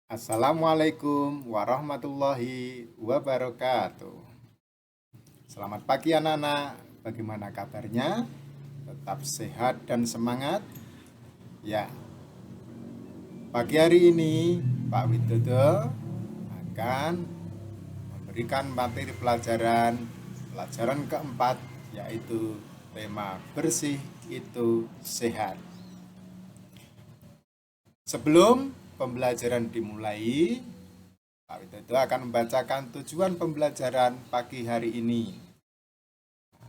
Assalamualaikum warahmatullahi wabarakatuh. Selamat pagi anak-anak, bagaimana kabarnya? Tetap sehat dan semangat? Ya, pagi hari ini Pak Widodo akan memberikan materi pelajaran keempat, yaitu tema bersih itu sehat. Sebelum pembelajaran dimulai, Pak Widodo akan membacakan tujuan pembelajaran pagi hari ini.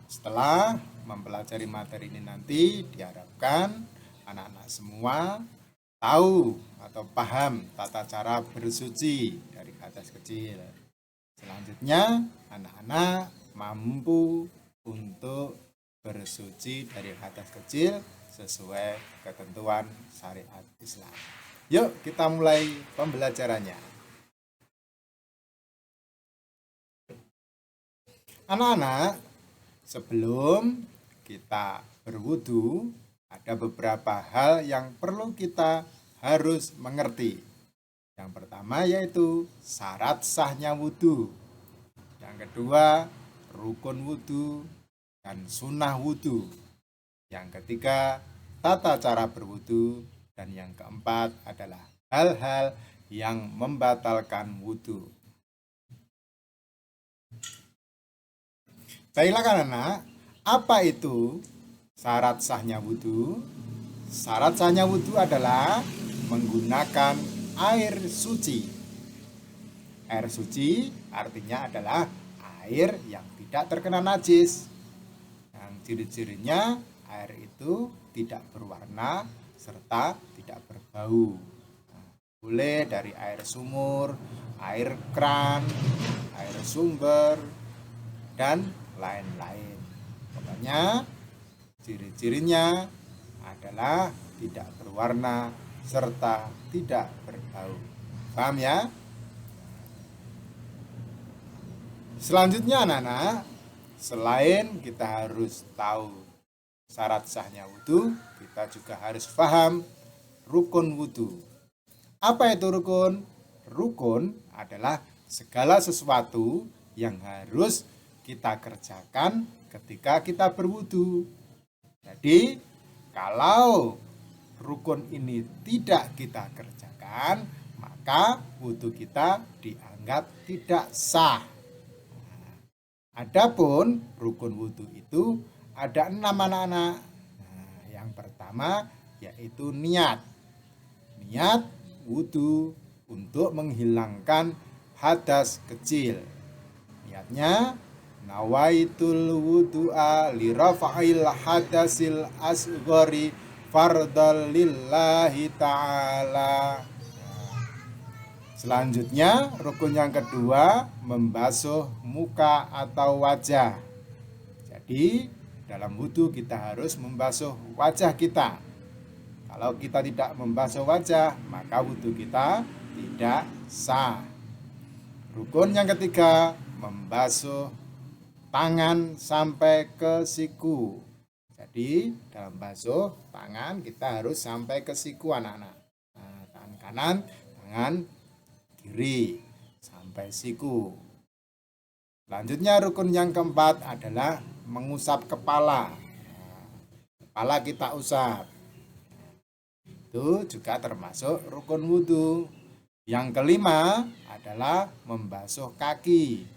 Setelah mempelajari materi ini nanti, diharapkan anak-anak semua tahu atau paham tata cara bersuci dari hadas kecil. Selanjutnya, anak-anak mampu untuk bersuci dari hadas kecil sesuai ketentuan syariat Islam. Yuk kita mulai pembelajarannya. Anak-anak, sebelum kita berwudu, ada beberapa hal yang perlu kita harus mengerti. Yang pertama yaitu syarat sahnya wudu. Yang kedua, rukun wudu dan sunnah wudu. Yang ketiga, tata cara berwudu. Dan yang keempat adalah hal-hal yang membatalkan wudu. Baiklah anak, apa itu syarat sahnya wudu? Syarat sahnya wudu adalah menggunakan air suci. Air suci artinya adalah air yang tidak terkena najis. Yang ciri-cirinya air itu tidak berwarna serta tidak berbau. Boleh dari air sumur, air kran, air sumber, dan lain-lain. Pokoknya ciri-cirinya adalah tidak berwarna serta tidak berbau. Paham ya? Selanjutnya anak-anak, selain kita harus tahu syarat sahnya wudu, kita juga harus paham rukun wudu. Apa itu rukun? Rukun adalah segala sesuatu yang harus kita kerjakan ketika kita berwudu. Jadi, kalau rukun ini tidak kita kerjakan, maka wudu kita dianggap tidak sah. Adapun rukun wudu itu ada 6 anak-anak. Yang pertama yaitu niat. Niat wudu untuk menghilangkan hadas kecil. Niatnya nawaitul wudu'a li rafa'il hadasil asghari fardal lillahi ta'ala. Selanjutnya, rukun yang kedua, membasuh muka atau wajah. Jadi, dalam wudu kita harus membasuh wajah kita. Kalau kita tidak membasuh wajah, maka wudu kita tidak sah. Rukun yang ketiga, membasuh tangan sampai ke siku. Jadi dalam basuh tangan kita harus sampai ke siku anak-anak. Nah, tangan kanan, tangan kiri sampai siku. Selanjutnya rukun yang keempat adalah mengusap kepala. Nah, kepala kita usap. Itu juga termasuk rukun wudu. Yang kelima adalah membasuh kaki.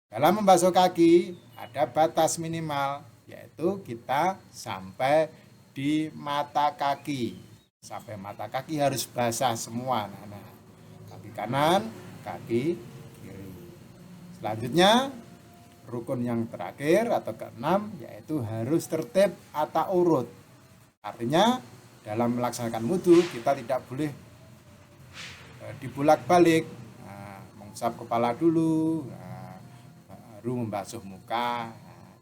Dalam membasuh kaki ada batas minimal, yaitu kita sampai di mata kaki. Sampai mata kaki harus basah semua. Nah, kaki kanan, kaki kiri. Selanjutnya, rukun yang terakhir atau keenam yaitu harus tertib atau urut. Artinya dalam melaksanakan wudu kita tidak boleh dibulak-balik. Nah, mengusap kepala dulu, baru membasuh muka,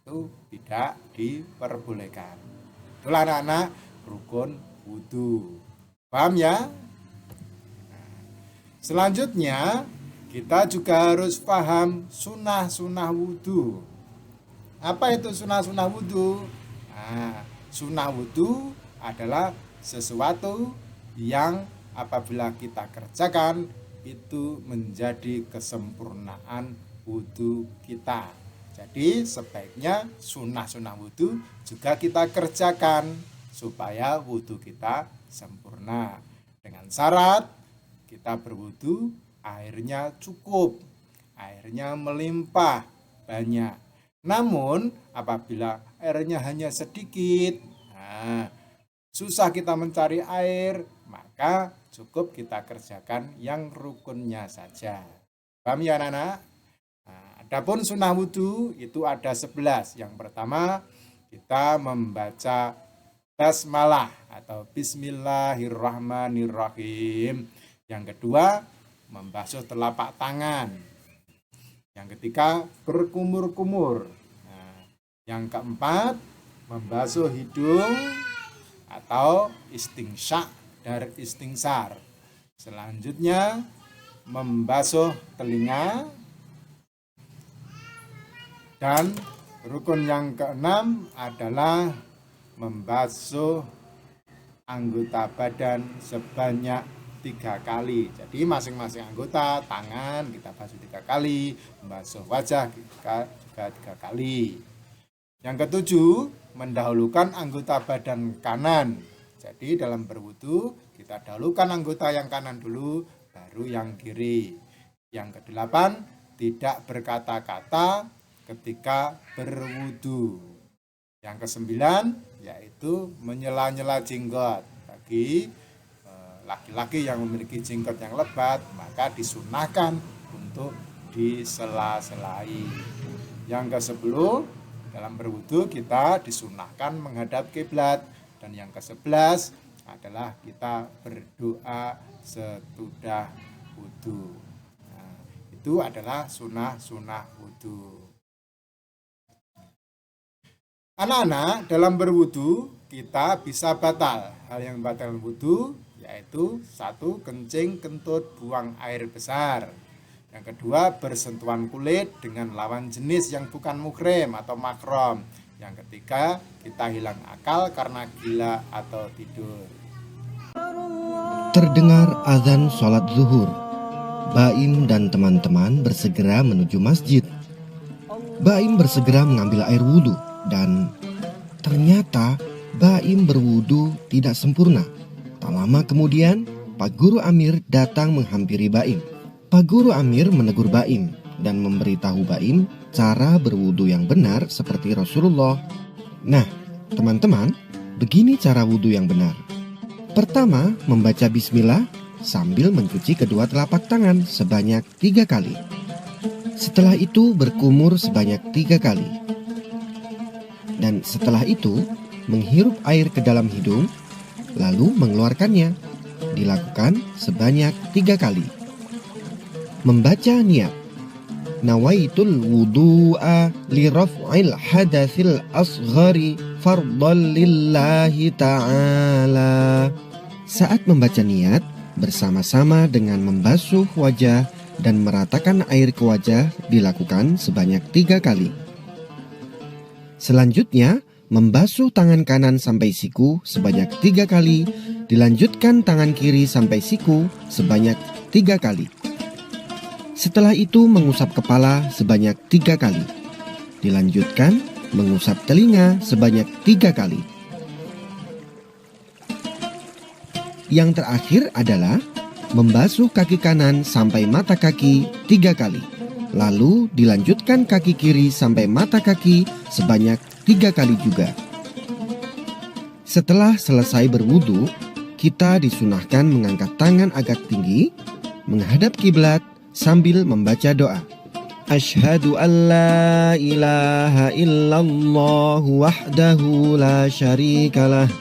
itu tidak diperbolehkan. Itulah anak-anak rukun wudu. Paham ya? Selanjutnya kita juga harus paham sunnah-sunnah wudu. Apa itu sunnah-sunnah wudu? Nah, sunnah wudu adalah sesuatu yang apabila kita kerjakan itu menjadi kesempurnaan wudhu kita. Jadi sebaiknya sunnah-sunnah wudhu juga kita kerjakan supaya wudhu kita sempurna. Dengan syarat kita berwudhu airnya cukup, airnya melimpah banyak. Namun apabila airnya hanya sedikit, susah kita mencari air, maka cukup kita kerjakan yang rukunnya saja. Paham ya anak-anak? Adapun sunnah wudhu itu ada 11. Yang pertama kita membaca basmalah atau bismillahirrahmanirrahim. Yang kedua membasuh telapak tangan. Yang ketiga berkumur-kumur. Yang keempat membasuh hidung atau istinsyak dari istinsar. Selanjutnya membasuh telinga. Dan rukun yang keenam adalah membasuh anggota badan sebanyak 3 kali. Jadi masing-masing anggota, tangan kita basuh 3 kali, membasuh wajah juga 3 kali. Yang ketujuh, mendahulukan anggota badan kanan. Jadi dalam berwudu kita dahulukan anggota yang kanan dulu, baru yang kiri. Yang kedelapan, tidak berkata-kata ketika berwudu. Yang kesembilan yaitu menyela-nyela jenggot. Bagi laki-laki yang memiliki jenggot yang lebat, maka disunahkan untuk disela-selai. Yang ke-10, dalam berwudu kita disunahkan menghadap kiblat. Dan yang ke-11 adalah kita berdoa sesudah wudu. Itu adalah sunnah-sunnah wudu. Anak-anak, dalam berwudu kita bisa batal. Hal yang batal wudu yaitu 1. Kencing, kentut, buang air besar. Yang kedua, bersentuhan kulit dengan lawan jenis yang bukan muhrim atau mahram. Yang ketiga, kita hilang akal karena gila atau tidur. Terdengar azan sholat zuhur. Baim dan teman-teman bersegera menuju masjid. Baim bersegera mengambil air wudhu dan ternyata Baim berwudhu tidak sempurna. Tak lama kemudian, Pak Guru Amir datang menghampiri Baim. Pak Guru Amir menegur Baim dan memberitahu Baim cara berwudu yang benar seperti Rasulullah. Nah, teman-teman, begini cara wudu yang benar. Pertama, membaca bismillah sambil mencuci kedua telapak tangan sebanyak 3 kali. Setelah itu berkumur sebanyak 3 kali. Dan setelah itu, menghirup air ke dalam hidung, lalu mengeluarkannya. Dilakukan sebanyak 3 kali. Membaca niat. Nawaitul wudu'a li raf'il hadatsil asghari fardhan lillahi ta'ala. Saat membaca niat, bersama-sama dengan membasuh wajah dan meratakan air ke wajah dilakukan sebanyak 3 kali. Selanjutnya, membasuh tangan kanan sampai siku sebanyak 3 kali, dilanjutkan tangan kiri sampai siku sebanyak 3 kali. Setelah itu mengusap kepala sebanyak 3 kali. Dilanjutkan mengusap telinga sebanyak 3 kali. Yang terakhir adalah membasuh kaki kanan sampai mata kaki 3 kali. Lalu dilanjutkan kaki kiri sampai mata kaki sebanyak 3 kali juga. Setelah selesai berwudu, kita disunahkan mengangkat tangan agak tinggi, menghadap kiblat, sambil membaca doa. Asyhadu an la ilaha illallah wahdahu la syarikalah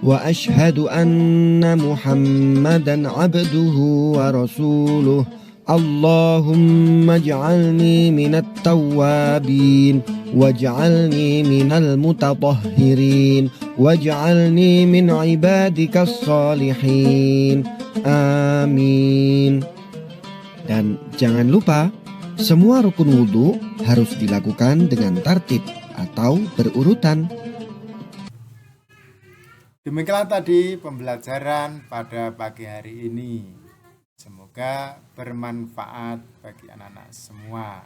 wa asyhadu anna Muhammadan abduhu wa rasuluh. Allahumma ij'alni minat tawwabin waj'alni minal mutatahhirin waj'alni min ibadikas salihin. Amin. Dan jangan lupa, semua rukun wudhu harus dilakukan dengan tartib atau berurutan. Demikianlah tadi pembelajaran pada pagi hari ini. Semoga bermanfaat bagi anak-anak semua.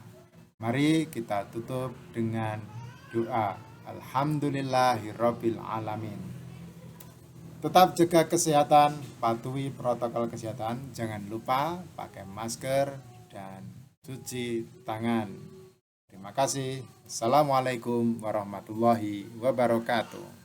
Mari kita tutup dengan doa. Alhamdulillahirabbil alamin. Tetap jaga kesehatan, patuhi protokol kesehatan, jangan lupa pakai masker dan cuci tangan. Terima kasih. Assalamualaikum warahmatullahi wabarakatuh.